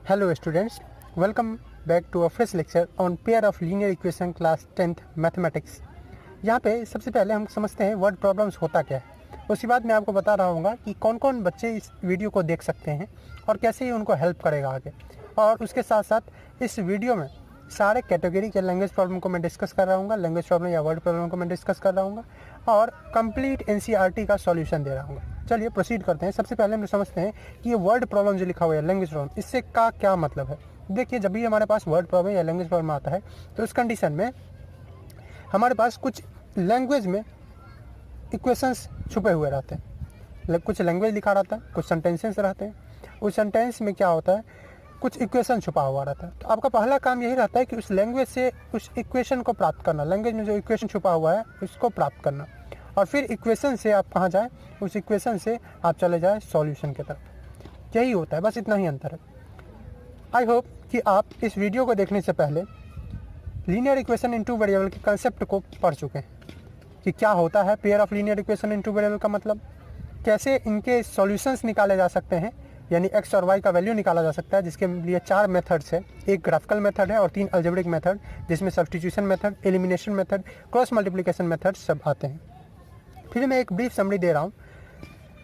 Hello students, welcome back to a fresh lecture on pair of linear equation class 10th mathematics. यहाँ पे सबसे पहले हम समझते हैं वर्ड प्रॉब्लम्स होता क्या है। उसके बाद मैं आपको बता रहा हूँ कि कौन कौन बच्चे इस वीडियो को देख सकते हैं और कैसे ये उनको हेल्प करेगा आगे। और उसके साथ साथ इस वीडियो में सारे कैटेगरी के लैंग्वेज प्रॉब्लम को मैं डिस्कस कर रहा हूँ, लैंग्वेज प्रॉब्लम या वर्ड प्रॉब्लम को मैं डिस्कस कर रहा हूँ और कंप्लीट एनसीईआरटी का सॉल्यूशन दे रहा हूँ। चलिए प्रोसीड करते हैं। सबसे पहले हम समझते हैं कि ये वर्ड प्रॉब्लम जो लिखा हुआ है लैंग्वेज प्रॉब्लम, इससे का क्या मतलब है। देखिए, जब भी हमारे पास वर्ड प्रॉब्लम या लैंग्वेज प्रॉब्लम आता है तो उस कंडीशन में हमारे पास कुछ लैंग्वेज में इक्वेशंस छुपे हुए रहते हैं। कुछ लैंग्वेज लिखा रहता है, कुछ सेंटेंसेस रहते हैं। उस सेंटेंस में क्या होता है, कुछ इक्वेशन छुपा हुआ रहता है। तो आपका पहला काम यही रहता है कि उस लैंग्वेज से उस इक्वेशन को प्राप्त करना, लैंग्वेज में जो इक्वेशन छुपा हुआ है उसको प्राप्त करना, और फिर इक्वेशन से आप कहाँ जाए, उस इक्वेशन से आप चले जाए सॉल्यूशन की तरफ। यही होता है, बस इतना ही अंतर है। आई होप कि आप इस वीडियो को देखने से पहले linear equation in two variable के कंसेप्ट को पढ़ चुके हैं कि क्या होता है pair of linear equation in two variable का मतलब, कैसे इनके सॉल्यूशंस निकाले जा सकते हैं, यानी एक्स और वाई का वैल्यू निकाला जा सकता है, जिसके लिए 4 मेथड्स है। एक ग्राफिकल मेथड है और 3 अलजेब्रिक मेथड, जिसमें substitution method, elimination method, cross multiplication method सब आते हैं। फिर मैं एक ब्रीफ समरी दे रहा हूँ।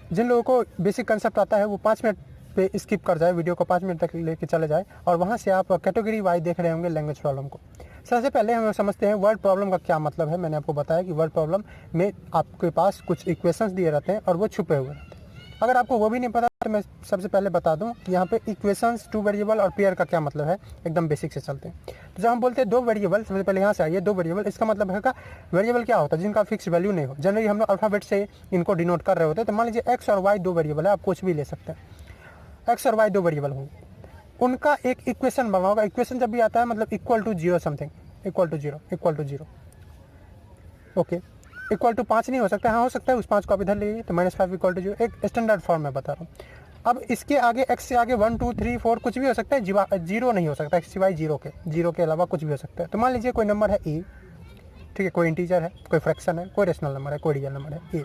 जिन लोगों को बेसिक कंसेप्ट आता है वो 5 मिनट पे स्किप कर जाए, वीडियो को 5 मिनट तक लेके चले जाए और वहाँ से आप कैटेगरी वाइज देख रहे होंगे लैंग्वेज प्रॉब्लम को। सबसे पहले हम समझते हैं वर्ड प्रॉब्लम का क्या मतलब है। मैंने आपको बताया कि वर्ड प्रॉब्लम में आपके पास कुछ इक्वेशंस दिए रहते हैं और वो छुपे हुए रहते हैं। अगर आपको वो भी नहीं पता तो मैं सबसे पहले बता दूं यहाँ पे इक्वेशंस, टू वेरिएबल और पेयर का क्या मतलब है, एकदम बेसिक से चलते हैं। तो जब हम बोलते हैं दो वेरिएबल, सबसे पहले यहाँ से आइए, दो वेरिएबल, इसका मतलब है का वेरिएबल क्या होता है जिनका फिक्स वैल्यू नहीं हो। जनरली हम लोग अल्फाबेट से इनको डिनोट कर रहे होते हैं। तो मान लीजिए एक्स और वाई दो वेरिएबल है, आप कुछ भी ले सकते हैं। एक्स और वाई दो वेरिएबल होंगे, उनका एक इक्वेशन बना होगा। इक्वेशन जब भी आता है मतलब equal to zero something, equal to zero, equal to zero, okay. Equal to 5 नहीं हो सकता, हाँ हो सकता है, उस 5 को आप इधर ले लीजिए तो -5 इक्वल टू जीरो, एक स्टैंडर्ड फॉर्म में बता रहा हूँ। अब इसके आगे एक्स से आगे 1 2 3 4 कुछ भी हो सकता है, जीरो नहीं हो सकता, सिवाय जीरो के अलावा कुछ भी हो सकता है। तो मान लीजिए कोई नंबर है ए, ठीक है, कोई इंटीजर है, कोई फ्रैक्शन है, कोई रेशनल नंबर है, कोई रियल नंबर है ए।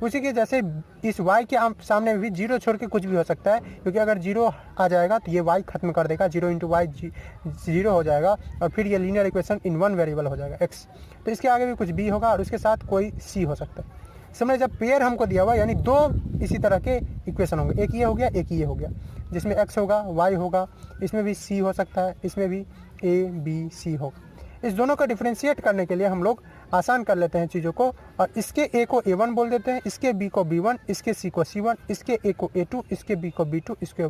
उसी के जैसे इस y के सामने भी जीरो छोड़ के कुछ भी हो सकता है, क्योंकि अगर जीरो आ जाएगा तो ये y खत्म कर देगा, 0 × y जीरो हो जाएगा और फिर ये linear equation in one variable हो जाएगा x। तो इसके आगे भी कुछ b होगा और उसके साथ कोई c हो सकता है। समझे, जब पेयर हमको दिया हुआ यानी दो इसी तरह के इक्वेशन होंगे, एक ये हो गया, एक ये हो गया, जिसमें x होगा, y होगा, इसमें भी c हो सकता है, इसमें भी a b c होगा। इस दोनों को डिफ्रेंशिएट करने के लिए हम लोग आसान कर लेते हैं चीज़ों को, और इसके a को a1 बोल देते हैं, इसके b को b1, इसके c को c1, इसके a को a2, इसके b को b2, इसके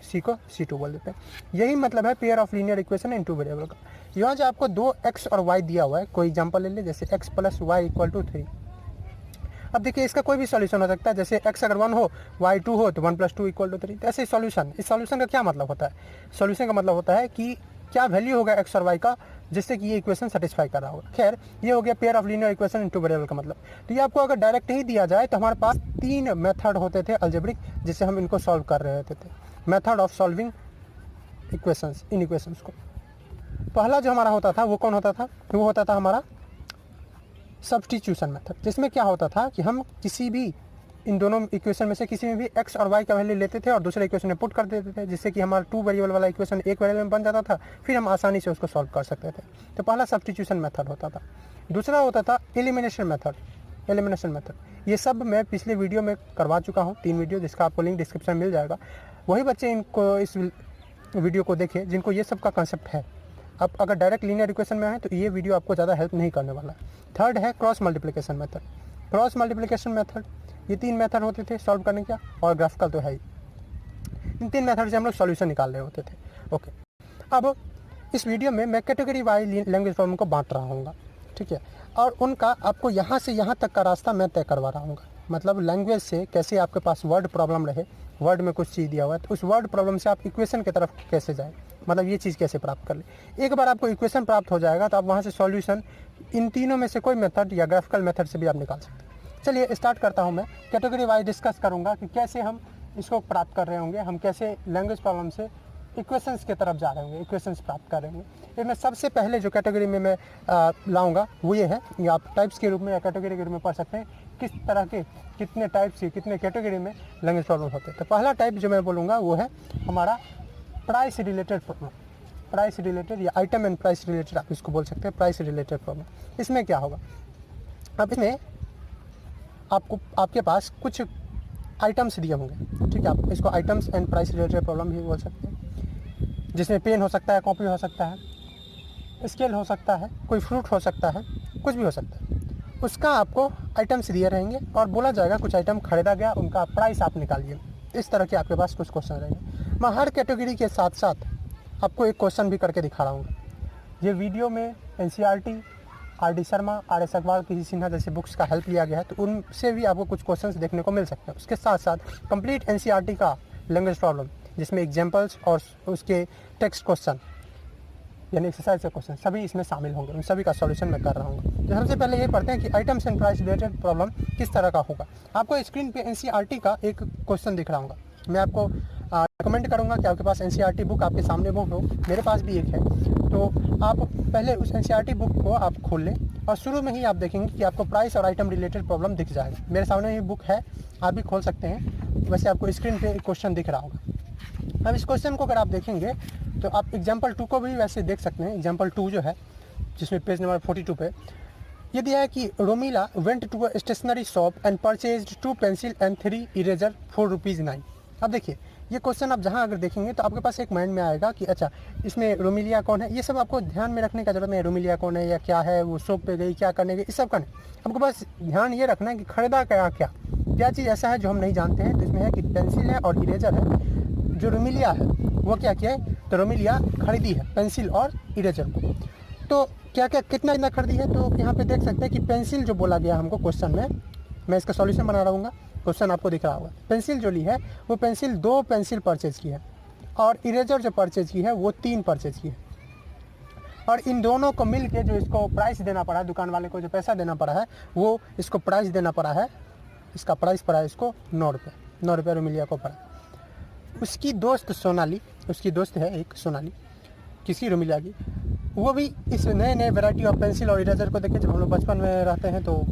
c को c2 बोल देते हैं। यही मतलब है pair of linear equation in two variable का। यहाँ जो आपको दो x और y दिया हुआ है, कोई एग्जाम्पल ले ले, जैसे x + y = 3। अब देखिए इसका कोई भी सॉल्यूशन हो सकता है, जैसे x अगर 1 हो, y 2 हो तो 1 + 2 = 3। ऐसे सॉल्यूशन, इस सॉल्यूशन का क्या मतलब होता है, सॉल्यूशन का मतलब होता है कि क्या वैल्यू होगा x और y का जिससे कि ये इक्वेशन सेटिस्फाई कर रहा होगा। खैर, ये हो गया pair of linear equation in two variable का मतलब। तो ये आपको अगर डायरेक्ट ही दिया जाए तो हमारे पास 3 मेथड होते थे अलजेब्रिक, जिससे हम इनको सॉल्व कर रहे होते थे। Method of solving equations, in equations को। पहला जो हमारा होता था वो कौन होता था, वो होता था हमारा सब्स्टिट्यूशन मेथड, जिसमें क्या होता था कि हम किसी भी इन दोनों इक्वेशन में से किसी में भी x और y का वैल्यू लेते थे और दूसरे इक्वेशन में पुट कर देते थे, जिससे कि हमारा 2 वेरिएबल वाला इक्वेशन एक वेरिएबल में बन जाता था, फिर हम आसानी से उसको सॉल्व कर सकते थे। तो पहला सब्स्टिट्यूशन मेथड होता था। दूसरा होता था एलिमिनेशन मेथड। एलिमिनेशन मेथड ये सब मैं पिछले वीडियो में करवा चुका हूँ, 3 वीडियो, जिसका आपको लिंक डिस्क्रिप्शन मिल जाएगा। वही बच्चे इनको इस वीडियो को देखें जिनको ये सब का कंसेप्ट है। अब अगर डायरेक्ट लीनियर इक्वेशन में है तो ये वीडियो आपको ज़्यादा हेल्प नहीं करने वाला है। थर्ड है cross multiplication method. Cross multiplication method, ये 3 मेथड होते थे सॉल्व करने का, और ग्राफिकल तो है ही। इन 3 मेथड से हम लोग सॉल्यूशन निकाल रहे होते थे। ओके, अब इस वीडियो में मैं कैटेगरी वाइज लैंग्वेज प्रॉब्लम को बांट रहा हूँ, ठीक है, और उनका आपको यहाँ से यहाँ तक का रास्ता मैं तय करवा रहा हूँ। मतलब लैंग्वेज से कैसे आपके पास वर्ड प्रॉब्लम रहे, वर्ड में कुछ चीज़ दिया हुआ है तो उस वर्ड प्रॉब्लम से आप इक्वेशन की तरफ कैसे जाए, मतलब ये चीज़ कैसे प्राप्त कर ले। एक बार आपको इक्वेशन प्राप्त हो जाएगा तो आप वहाँ से सॉल्यूशन इन तीनों में से कोई मेथड या ग्राफिकल मेथड से भी आप निकाल सकते हैं। चलिए स्टार्ट करता हूँ। मैं कैटेगरी वाइज डिस्कस करूँगा कि कैसे हम इसको प्राप्त कर रहे होंगे, हम कैसे लैंग्वेज प्रॉब्लम से इक्वेशंस की तरफ जा रहे होंगे, इक्वेशंस प्राप्त कर रहे होंगे। इसमें सबसे पहले जो कैटेगरी में मैं लाऊंगा वो ये है, ये आप टाइप्स के रूप में या कैटेगरी के रूप में पढ़ सकते हैं, किस तरह के कितने टाइप्स की कितने कैटेगरी में लैंग्वेज प्रॉब्लम होते हैं। तो पहला टाइप जो मैं बोलूँगा वो है हमारा price related problem, price related या आइटम एंड प्राइस रिलेटेड आप इसको बोल सकते हैं, प्राइस रिलेटेड प्रॉब्लम। इसमें क्या होगा, अब इसमें आपके पास कुछ आइटम्स दिए होंगे, ठीक है, आप इसको items and price related problem भी बोल सकते हैं, जिसमें पेन हो सकता है, कॉपी हो सकता है, स्केल हो सकता है, कोई फ्रूट हो सकता है, कुछ भी हो सकता है। उसका आपको आइटम्स दिए रहेंगे और बोला जाएगा कुछ आइटम खरीदा गया, उनका प्राइस आप निकालिए। इस तरह के आपके पास कुछ क्वेश्चन रहेंगे। मैं हर कैटेगरी के साथ साथ आपको एक क्वेश्चन भी करके दिखा रहा हूँ। ये वीडियो में NCERT, RD Sharma, RS Agarwal, किसी सिन्हा जैसे बुक्स का हेल्प लिया गया है, तो उनसे भी आपको कुछ क्वेश्चंस देखने को मिल सकते हैं। उसके साथ साथ कंप्लीट NCERT का लैंग्वेज प्रॉब्लम, जिसमें एग्जाम्पल्स और उसके टेक्स्ट क्वेश्चन यानी एक्सरसाइज के क्वेश्चन सभी इसमें शामिल होंगे। उन सभी का सॉल्यूशन मैं कर रहा हूँ। तो सबसे पहले ये पढ़ते हैं कि items and price related problem किस तरह का होगा। आपको स्क्रीन पे NCERT का एक क्वेश्चन दिख रहा होगा। मैं आपको रिकमेंड करूँगा कि आपके पास NCERT बुक आपके सामने वो हो, मेरे पास भी एक है। तो आप पहले उस NCERT बुक को आप खोल लें और शुरू में ही आप देखेंगे कि आपको प्राइस और आइटम रिलेटेड प्रॉब्लम दिख जाएगा। मेरे सामने ये बुक है, आप भी खोल सकते हैं। वैसे आपको स्क्रीन पे एक क्वेश्चन दिख रहा होगा। अब इस क्वेश्चन को अगर आप देखेंगे तो आप एग्जाम्पल 2 को भी वैसे देख सकते हैं। एग्जाम्पल 2 जो है, जिसमें पेज नंबर 42 पे ये दिया है कि Romila went to a stationery shop and purchased 2 pencil and 3 eraser ₹4.9। अब देखिए ये क्वेश्चन आप जहाँ अगर देखेंगे तो आपके पास एक माइंड में आएगा कि अच्छा इसमें रोमिलिया कौन है। ये सब आपको ध्यान में रखने का जरूरत नहीं, रोमिलिया कौन है या क्या है, वो शॉप पे गई क्या करने गई, इस सब का नहीं। आपको बस ध्यान ये रखना है कि खरीदा क्या चीज़ ऐसा है जो हम नहीं जानते हैं। तो इसमें है कि पेंसिल है और इरेजर है। जो रोमिलिया है वो क्या किया है, तो रोमिलिया खरीदी है पेंसिल और इरेजर को। तो क्या कितना खरीदी है, तो यहाँ पे देख सकते हैं कि पेंसिल जो बोला गया हमको क्वेश्चन में, मैं इसका सॉल्यूशन बना रहा हूँ, क्वेश्चन आपको दिख रहा होगा। पेंसिल जो ली है वो पेंसिल 2 पेंसिल परचेज की है और इरेजर जो परचेज की है वो 3 परचेज की है। और इन दोनों को मिल के जो इसको प्राइस देना पड़ा है, दुकान वाले को जो पैसा देना पड़ा है, वो इसको प्राइस देना पड़ा है, इसका प्राइस पड़ा है इसको 9 रुपये रोमिलिया को पड़ा। उसकी दोस्त सोनाली, उसकी दोस्त है एक सोनाली, किसी रोमिलिया की, वो भी इस नए वैरायटी ऑफ पेंसिल और इरेजर को देखे। जब हम लोग बचपन में रहते हैं तो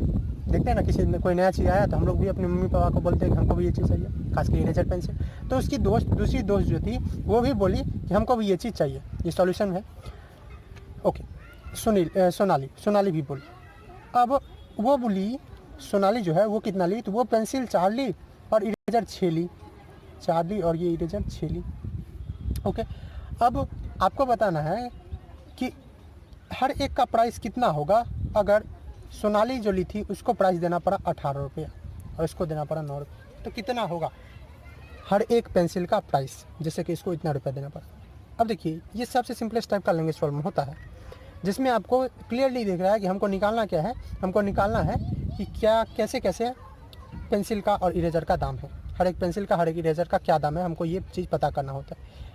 देखते हैं ना, किसी कोई नया चीज़ आया तो हम लोग भी अपने मम्मी पापा को बोलते हैं कि हमको भी ये चीज़ चाहिए, खासकर इरेजर पेंसिल। तो उसकी दूसरी दोस्त जो थी वो भी बोली कि हमको भी ये चीज़ चाहिए। ये सॉल्यूशन है। ओके, सोनाली भी बोली। अब वो बोली, सोनाली जो है वो कितना ली, तो वो पेंसिल 4 ली और इरेजर 6 ली। 4 ली और ये इरेजर 6 ली। ओके, अब आपको बताना है कि हर एक का प्राइस कितना होगा। अगर सोनाली जो ली थी उसको प्राइस देना पड़ा 18 रुपये और इसको देना पड़ा 9 रुपये, तो कितना होगा हर एक पेंसिल का प्राइस, जैसे कि इसको इतना रुपया देना पड़ा। अब देखिए ये सबसे सिंपलेस्ट टाइप का लैंग्वेज प्रॉब्लम होता है, जिसमें आपको क्लियरली दिख रहा है कि हमको निकालना क्या है। हमको निकालना है कि क्या कैसे पेंसिल का और इरेजर का दाम है, हर एक पेंसिल का हर एक इरेजर का क्या दाम है, हमको ये चीज़ पता करना होता है।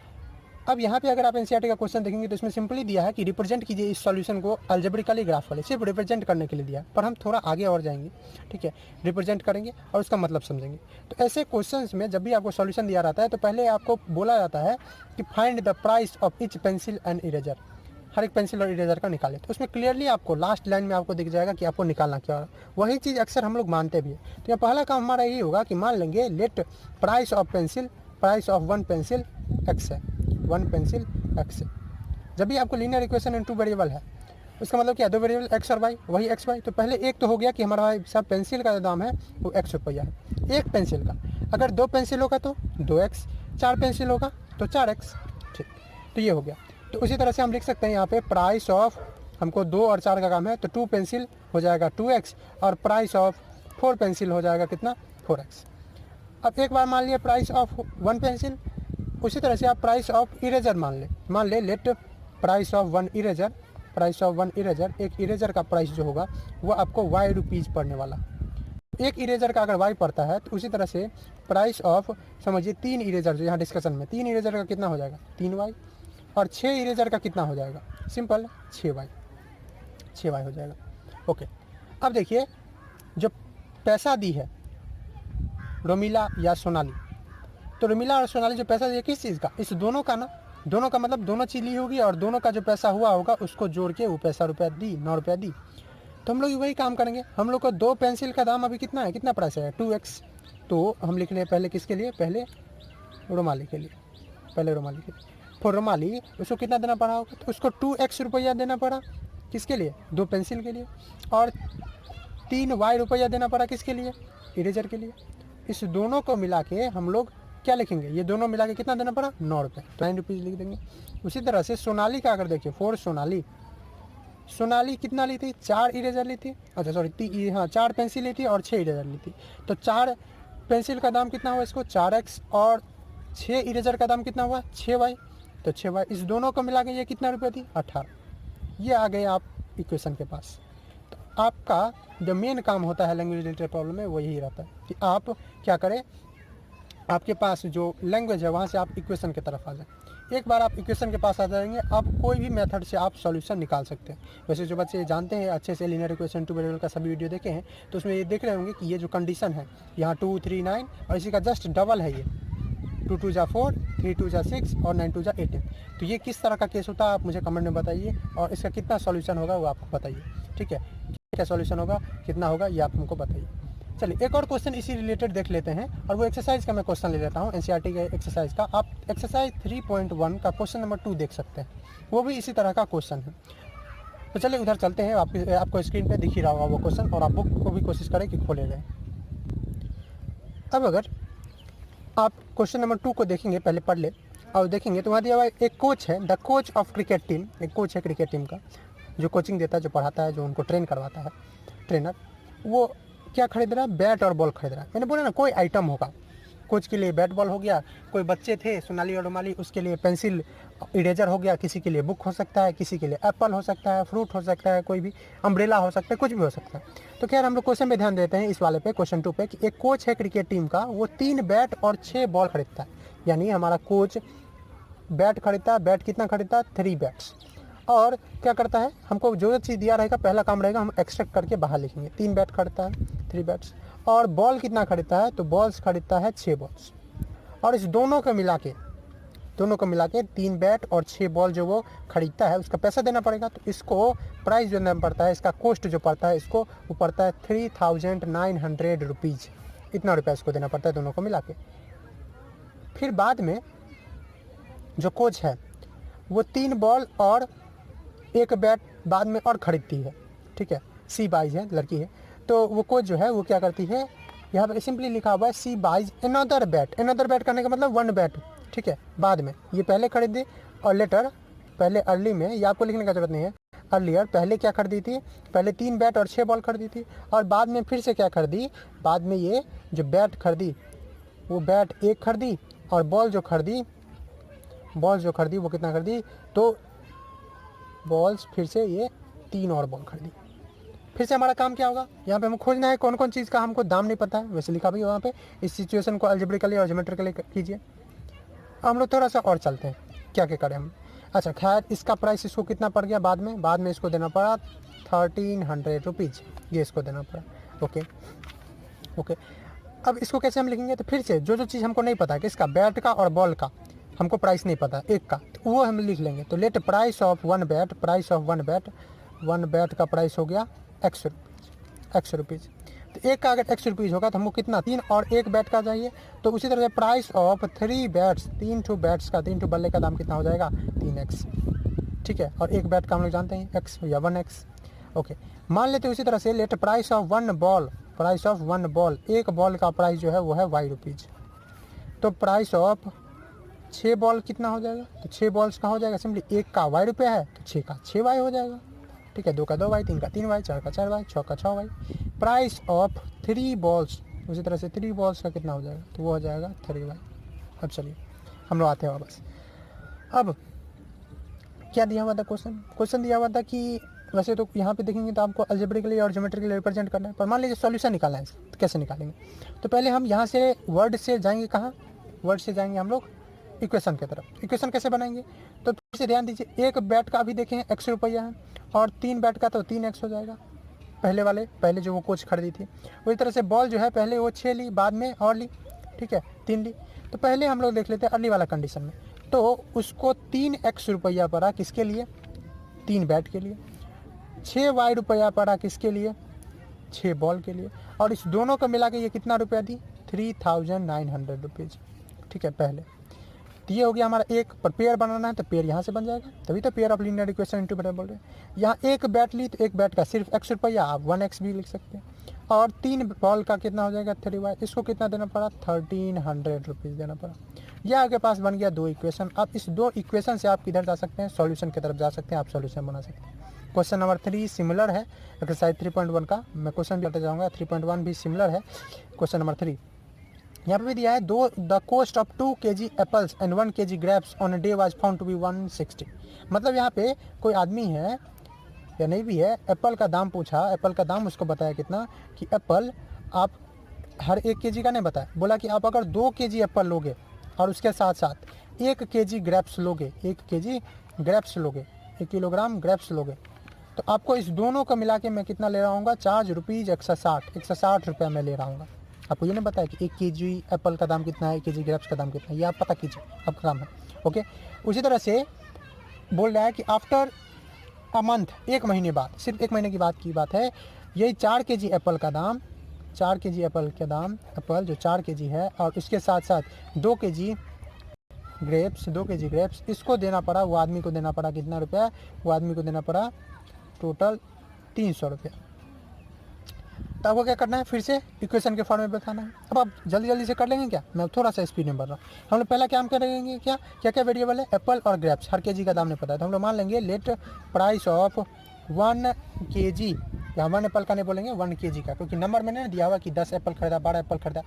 अब यहाँ पे अगर आप NCERT का क्वेश्चन देखेंगे तो इसमें सिंपली दिया है कि रिप्रेजेंट कीजिए इस सॉल्यूशन को अलजेब्रिकली ग्राफ वाले, सिर्फ रिप्रेजेंट करने के लिए दिया है। पर हम थोड़ा आगे और जाएंगे, ठीक है, रिप्रेजेंट करेंगे और उसका मतलब समझेंगे। तो ऐसे क्वेश्चंस में जब भी आपको सॉल्यूशन दिया रहता है तो पहले आपको बोला जाता है कि find the price of each pencil and eraser, हर एक पेंसिल और इरेजर का निकाले। तो उसमें क्लियरली आपको लास्ट लाइन में आपको दिख जाएगा कि आपको निकालना क्या है। वही चीज़ अक्सर हम लोग मानते भी है। तो यहाँ पहला काम हमारा यही होगा कि मान लेंगे late price of 1 pencil x है, 1 पेंसिल एक्स है। जब भी आपको लीनियर इक्वेशन इन 2 वेरिएबल है, उसका मतलब क्या है, 2 वेरिएबल एक्स और वाई, वही एक्स वाई। तो पहले एक तो हो गया कि हमारा भाई सब पेंसिल का जो दाम है वो ₹X है, एक पेंसिल का। अगर 2 पेंसिल होगा तो 2x, 4 पेंसिल होगा तो 4x, ठीक। तो ये हो गया। तो उसी तरह से हम लिख सकते हैं यहाँ पे प्राइस ऑफ, हमको 2 और 4 का काम है तो 2 पेंसिल हो जाएगा 2x और प्राइस ऑफ 4 पेंसिल हो जाएगा कितना, 4x। अब एक बार मान लिया प्राइस ऑफ 1 पेंसिल, उसी तरह से आप प्राइस ऑफ इरेजर मान ले लेट प्राइस ऑफ 1 इरेजर, एक इरेजर का प्राइस जो होगा वो आपको ₹Y पड़ने वाला। एक इरेजर का अगर Y पड़ता है तो उसी तरह से प्राइस ऑफ, समझिए 3 इरेजर जो यहाँ डिस्कशन में, 3 इरेजर का कितना हो जाएगा 3Y और 6 इरेजर का कितना हो जाएगा, सिंपल 6Y हो जाएगा। ओके, अब देखिए जो पैसा दी है रोमिला या सोनाली, तो रोमिला और सोनाली जो पैसा दिया किस चीज़ का, इस दोनों का ना, दोनों का मतलब दोनों चीज़ ली होगी और दोनों का जो पैसा हुआ होगा उसको जोड़ के वो पैसा दी 9 रुपया दी। तो हम लोग वही काम करेंगे। हम लोग को 2 पेंसिल का दाम अभी कितना है, कितना प्राइस है 2x। तो हम लिख लें पहले किसके लिए, पहले रोमाली के लिए, फॉर रुमाली उसको कितना देना पड़ा होगा, तो उसको 2x रुपया देना पड़ा, किसके लिए, 2 पेंसिल के लिए, और 3y रुपया देना पड़ा किसके लिए, इरेजर के लिए। इस दोनों को मिला के हम लोग क्या लिखेंगे, ये दोनों मिला के कितना देना पड़ा, 9 रुपये, तो 9 रुपीज़ लिख देंगे। उसी तरह से सोनाली का अगर देखिए, फॉर सोनाली कितना ली थी, 4 इरेजर ली थी, अच्छा सॉरी हाँ 4 पेंसिल ली थी और 6 इरेजर ली थी। तो 4 पेंसिल का दाम कितना हुआ इसको, 4x, और 6 इरेजर का दाम कितना हुआ, 6y, तो 6y, इस दोनों को मिला के ये कितना रुपये थी, 18। ये आ गए आप इक्वेशन के पास। तो आपका जो मेन काम होता है लैंग्वेज रिलेटेड प्रॉब्लम में वो यही रहता है कि आप क्या करें, आपके पास जो लैंग्वेज है वहाँ से आप इक्वेशन की तरफ आ जाए। एक बार आप इक्वेशन के पास आ जाएंगे, आप कोई भी मेथड से आप सॉल्यूशन निकाल सकते हैं। वैसे जो बच्चे जानते हैं अच्छे से लीनियर इक्वेशन 2 वेरिएबल का सभी वीडियो देखे हैं, तो उसमें ये देख रहे होंगे कि ये जो कंडीशन है यहाँ 2 3 9 और इसी का जस्ट डबल है, ये 2 2 जा 4, 3 2 जा 6 और 9 2 जा 18। तो ये किस तरह का केस होता है आप मुझे कमेंट में बताइए, और इसका कितना सॉल्यूशन होगा वो आपको बताइए, ठीक है, क्या सॉल्यूशन होगा, कितना होगा, ये आप हमको बताइए। चलिए एक और क्वेश्चन इसी रिलेटेड देख लेते हैं, और वो एक्सरसाइज का मैं क्वेश्चन ले लेता हूँ, एनसीईआरटी के एक्सरसाइज का। आप एक्सरसाइज 3.1 का क्वेश्चन नंबर 2 देख सकते हैं, वो भी इसी तरह का क्वेश्चन है। तो चलिए उधर चलते हैं, आपको स्क्रीन पे दिख ही रहा होगा वो क्वेश्चन, और आप बुक को भी कोशिश करें कि खोले रहें। अब अगर आप क्वेश्चन नंबर 2 को देखेंगे, पहले पढ़ ले और देखेंगे तो वहाँ दिया हुआ एक कोच है, the coach of cricket team, एक कोच है क्रिकेट टीम का जो कोचिंग देता है, जो पढ़ाता है, जो उनको ट्रेन करवाता है, ट्रेनर, वो क्या खरीद रहा है, बैट और बॉल खरीद रहा है। मैंने बोला ना कोई आइटम होगा, कोच के लिए बैट बॉल हो गया, कोई बच्चे थे सोनाली और रुमाली उसके लिए पेंसिल इरेजर हो गया, किसी के लिए बुक हो सकता है, किसी के लिए एप्पल हो सकता है, फ्रूट हो सकता है, कोई भी अम्ब्रेला हो सकता है, कुछ भी हो सकता है। तो खैर हम लोग क्वेश्चन पे ध्यान देते हैं, इस वाले पे क्वेश्चन 2 पे, कि एक कोच है क्रिकेट टीम का, वो 3 बैट और 6 बॉल खरीदता है। यानी हमारा कोच बैट खरीदता है, बैट कितना खरीदता है, 3 बैट्स, और क्या करता है, हमको जो चीज़ दिया रहेगा पहला काम रहेगा हम एक्सट्रैक्ट करके बाहर लिखेंगे। 3 बैट खरीदता है, 3 बैट्स, और बॉल कितना खरीदता है, तो बॉल्स खरीदता है 6 बॉल्स, और इस दोनों को मिला के 3 बैट और 6 बॉल जो वो खरीदता है उसका पैसा देना पड़ेगा। तो इसको प्राइस जो देना पड़ता है, इसका कॉस्ट जो पड़ता है, इसको वो पड़ता है 3900 रुपीज़, इतना रुपया इसको देना पड़ता है दोनों को मिला के। फिर बाद में जो कोच है वो 3 बॉल और 1 बैट बाद में और ख़रीदती है, ठीक है, सी बाइज है, लड़की है, तो वो कोच जो है वो क्या करती है, यहाँ पर सिंपली लिखा हुआ है C buys another bat. Another bat करने का मतलब 1 बैट, ठीक है, बाद में, ये पहले खरीदी और लेटर, पहले अर्ली में, ये आपको लिखने का जरूरत नहीं है, अर्लियर पहले क्या खरीदी थी, पहले 3 बैट और 6 बॉल खरीदी थी, और बाद में फिर से क्या खरीदी, बाद में ये जो बैट खरीदी वो बैट 1 खरीदी, और बॉल जो खरीदी वो कितना खरीदी, तो बॉल्स फिर से ये 3 और बॉल खरीदी। फिर से हमारा काम क्या होगा, यहाँ पे हमें खोजना है कौन कौन चीज़ का हमको दाम नहीं पता है, वैसे लिखा भी वहाँ पे, इस सिचुएशन को अलजेब्रिकली और ज्योमेट्रिकली कीजिए। हम लोग थोड़ा सा और चलते हैं, क्या क्या करें हम। अच्छा खैर, इसका प्राइस इसको कितना पड़ गया, बाद में इसको देना पड़ा 1300 रुपीज़, ये इसको देना पड़ा। ओके, अब इसको कैसे हम लिखेंगे, तो फिर से जो चीज़ हमको नहीं पता है, किसका, बैट का और बॉल का, हमको प्राइस नहीं पता एक का, तो वो हम लिख लेंगे। तो late price of 1 bat, one bat का प्राइस हो गया x रुपीज़। तो एक का अगर x रुपीज़ होगा तो हमको कितना, 3 और 1 बैट का चाहिए, तो उसी तरह से प्राइस ऑफ 3 बैट्स, 3 बैट्स का, 3 बल्ले का दाम कितना हो जाएगा, 3x, ठीक है, और 1 बैट का हम लोग जानते हैं x या 1x। ओके, मान लेते हैं उसी तरह से लेट प्राइस ऑफ 1 बॉल, एक बॉल का प्राइस जो है वो है y रुपीज़। तो प्राइस ऑफ 6 बॉल कितना हो जाएगा, तो 6 बॉल्स का हो जाएगा सिंपली, 1 का y रुपया है तो 6 का 6y हो जाएगा, ठीक है, 2 का 2y, 3 का 3y, 4 का 4y, 6 का 6y। प्राइस ऑफ 3 बॉल्स, उसी तरह से 3 बॉल्स का कितना हो जाएगा, तो वो हो जाएगा 3y। अब चलिए हम लोग आते हैं वापस। अब क्या दिया हुआ था, क्वेश्चन दिया हुआ था कि वैसे तो यहाँ पे देखेंगे तो आपको अलजेब्रिकली और ज्योमेट्रिकली रिप्रेजेंट करना है, पर मान लीजिए सॉल्यूशन निकालना है, तो कैसे निकालेंगे। तो पहले हम यहाँ से वर्ड से जाएंगे, कहाँ, वर्ड से जाएंगे हम लोग इक्वेशन की तरफ। इक्वेशन कैसे बनाएंगे, तो फिर से ध्यान दीजिए, 1 बैट का अभी देखें x रुपया है, और 3 बैट का तो 3x हो जाएगा, पहले जो वो कोच खरीदी थी। उसी तरह से बॉल जो है पहले वो 6 ली, बाद में और ली, ठीक है, 3 ली। तो पहले हम लोग देख लेते हैं अर्ली वाला कंडीशन में, तो उसको 3x रुपया पड़ा किसके लिए, 3 बैट के लिए, 6y रुपया पड़ा किसके लिए, 6 बॉल के लिए, और इस दोनों को मिला के ये कितना रुपया दी, 3900 रुपीज़, ठीक है। पहले तो ये हो गया हमारा एक, पर पेयर बनाना है तो पेयर यहाँ से बन जाएगा, तभी तो pair of linear equation into bat बोल रहे हैं। यहाँ एक बैट ली तो एक बैट का सिर्फ x रुपया, आप 1x भी लिख सकते हैं। और 3 बॉल का कितना हो जाएगा 3y, इसको कितना देना पड़ा 1300 रुपीज़ देना पड़ा। यह आपके पास बन गया 2 इक्वेशन। अब इस 2 इक्वेशन से आप किधर जा सकते हैं, सॉल्यूशन की तरफ जा सकते हैं, आप सॉल्यूशन बना सकते हैं। क्वेश्चन नंबर 3 सिमिलर है एक्सरसाइज 3.1 का, मैं क्वेश्चन भी बताते जाऊँगा। 3.1 भी सिमिलर है क्वेश्चन नंबर 3। यहाँ पे भी दिया है the cost of 2 kg apples and 1 kg grapes on a day was found to be 160। मतलब यहाँ पे कोई आदमी है या नहीं भी है, एप्पल का दाम पूछा, एप्पल का दाम उसको बताया कितना, कि एप्पल आप हर 1 kg का नहीं बताया, बोला कि आप अगर 2 kg एप्पल लोगे और उसके साथ साथ 1 kg ग्रेप्स लोगे, 1 kg ग्रेप्स लोगे, 1 किलोग्राम ग्रेप्स लोगे, तो आपको इस दोनों को मिला के मैं कितना ले रहा हूँ, चार्ज रुपीज़ 160 रुपये में ले रहा हूँ। आपको ये नहीं बताया कि 1 kg एप्पल का दाम कितना है, 1 kg ग्रेप्स का दाम कितना है, ये आप पता कीजिए, आपका काम है। ओके, उसी तरह से बोल रहा है कि आफ्टर अ मंथ, 1 महीने बाद, सिर्फ 1 महीने की बात है, यही 4 kg एप्पल का दाम, 4 kg एप्पल का दाम, एप्पल जो 4 kg है और उसके साथ साथ 2 kg ग्रेप्स, इसको देना पड़ा, वो आदमी को देना पड़ा कितना रुपया, वो आदमी को देना पड़ा टोटल 300 रुपया। तो आपको क्या करना है, फिर से इक्वेशन के फॉर्म में बताना है। अब आप जल्दी से कर लेंगे क्या, मैं थोड़ा सा स्पीड में बढ़ रहा हूँ। हम लोग पहला क्या हम करेंगे, क्या वेरिएबल है, एप्पल और ग्रेप्स, हर kg का दाम नहीं पता है, तो हम लोग मान लेंगे लेट प्राइस ऑफ 1 kg, या 1 एप्पल का नहीं बोलेंगे, 1 kg का, क्योंकि नंबर में नहीं दिया हुआ कि 10 एप्पल खरीदा, 12 एप्पल खरीदा,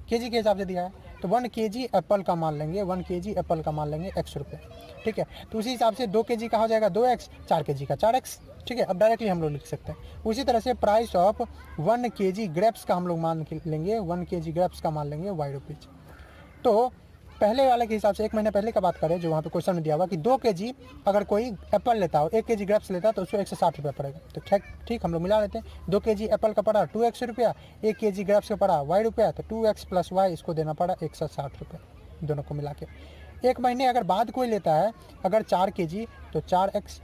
kg के हिसाब से दिया है। तो 1 kg एप्पल का मान लेंगे, 1 kg एप्पल का मान लेंगे x रुपये, ठीक है। तो उसी हिसाब से 2 kg का हो जाएगा 2x, 4 kg का 4x, ठीक है। अब डायरेक्टली हम लोग लिख सकते हैं। उसी तरह से प्राइस ऑफ 1 kg ग्रेप्स का हम लोग मान लेंगे, 1 kg ग्रेप्स का मान लेंगे y रुपीज़। तो पहले वाले के हिसाब से 1 महीने पहले का बात करें, जो वहाँ पे क्वेश्चन में दिया हुआ कि 2 kg अगर कोई एप्पल लेता हो, 1 kg ग्रेप्स लेता तो उसको 160 रुपये पड़ेगा। तो ठीक हम लोग मिला लेते हैं। 2 kg एप्पल का पड़ा 2x रुपया, 1 kg ग्रेप्स का पड़ा y रुपया, तो 2x + y इसको देना पड़ा 160 रुपये, दोनों को मिला के। 1 महीने अगर बाद कोई लेता है, अगर 4 kg तो 4x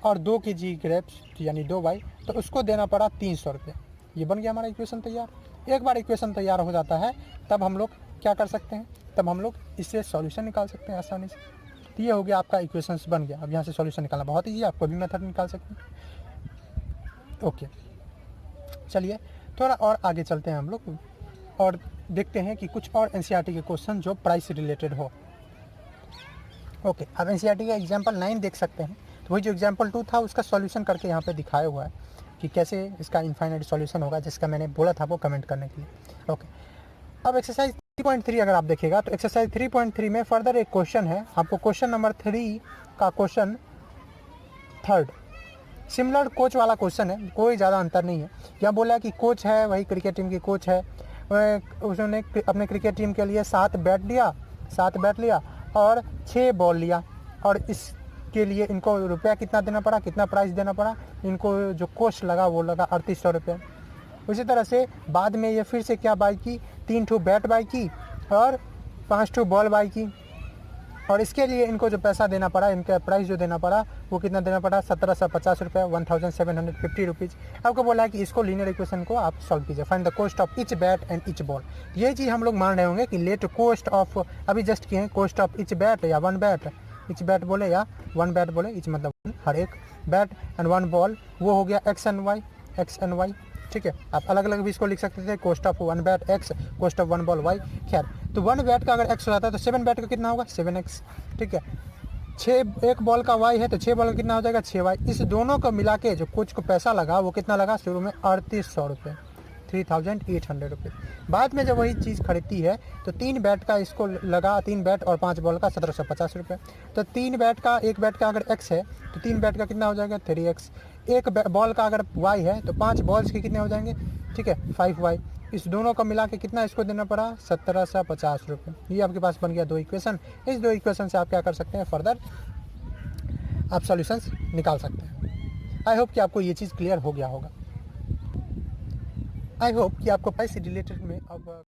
और 2 kg ग्रेप्स यानी 2y, तो उसको देना पड़ा 300 रुपये। ये बन गया हमारा इक्वेशन तैयार। एक बार इक्वेशन तैयार हो जाता है तब हम लोग क्या कर सकते हैं, तब हम लोग इससे सॉल्यूशन निकाल सकते हैं आसानी से। तो ये हो गया आपका इक्वेशंस बन गया। अब यहाँ से सॉल्यूशन निकालना बहुत ईजी है, आप कोई भी मेथड निकाल सकते हैं। ओके, चलिए थोड़ा और आगे चलते हैं हम लोग और देखते हैं कि कुछ और एनसीईआरटी के क्वेश्चन जो प्राइस से रिलेटेड हो। ओके, अब एनसीईआरटी का एग्जाम्पल 9 देख सकते हैं। तो वही जो एग्जाम्पल 2 था उसका सॉल्यूशन करके यहाँ पे दिखाया हुआ है कि कैसे इसका इनफाइनाइट सॉल्यूशन होगा, जिसका मैंने बोला था वो कमेंट करने के लिए। ओके, अब एक्सरसाइज 3.3 अगर आप देखिएगा तो एक्सरसाइज 3.3 में फर्दर एक क्वेश्चन है। आपको क्वेश्चन नंबर 3 का क्वेश्चन 3 सिमिलर कोच वाला क्वेश्चन है, कोई ज़्यादा अंतर नहीं है। यहाँ बोला है कि कोच है, वही क्रिकेट टीम की कोच है, उसने अपने क्रिकेट टीम के लिए 7 बैट लिया और 6 बॉल लिया, और इसके लिए इनको रुपया कितना देना पड़ा, कितना प्राइस देना पड़ा, इनको जो कॉस्ट लगा वो लगा 3800 रुपये। उसी तरह से बाद में ये फिर से क्या बाई की, 3 ठो बैट बाई की और 5 ठो बॉल बाई की, और इसके लिए इनको जो पैसा देना पड़ा, इनका प्राइस जो देना पड़ा वो कितना देना पड़ा 1750 रुपये, 1750 रुपीज़। आपको बोला है कि इसको लीनियर इक्वेशन को आप सॉल्व कीजिए, find the cost of each bat and each ball. ये चीज़ हम लोग मान रहे होंगे कि लेट कॉस्ट ऑफ, अभी जस्ट किए हैं कॉस्ट ऑफ ईच बैट या 1 बैट, ईच बैट बोले या 1 बैट बोले, ईच मतलब हर एक बैट, एंड 1 बॉल, वो हो गया x एंड y, ठीक है। आप अलग अलग भी इसको लिख सकते थे, cost of 1 bat x, cost of 1 ball y। खैर, तो 1 बैट का अगर x हो जाता है तो 7 बैट का कितना होगा 7x, ठीक है। 1 बॉल का y है तो 6 बॉल का कितना हो जाएगा 6y। इस दोनों को मिला के जो कोच को पैसा लगा वो कितना लगा शुरू में 3800 रुपये, 3800 रुपये। बाद में जब वही चीज़ खरीदती है तो 3 बैट का इसको लगा, 3 बैट और 5 बॉल का 1750 रुपये। तो 1 बैट का अगर x है तो 3 बैट का कितना हो जाएगा 3x। 1 बॉल का अगर y है तो 5 बॉल्स के कितने हो जाएंगे, ठीक है 5y। इस दोनों को मिला के कितना इसको देना पड़ा 1750 रुपये। ये आपके पास बन गया 2 इक्वेशन। इस 2 इक्वेशन से आप क्या कर सकते हैं, फर्दर आप सॉल्यूशंस निकाल सकते हैं। आई होप कि आपको ये चीज़ क्लियर हो गया होगा। आई होप कि आपको प्राइस से रिलेटेड में अब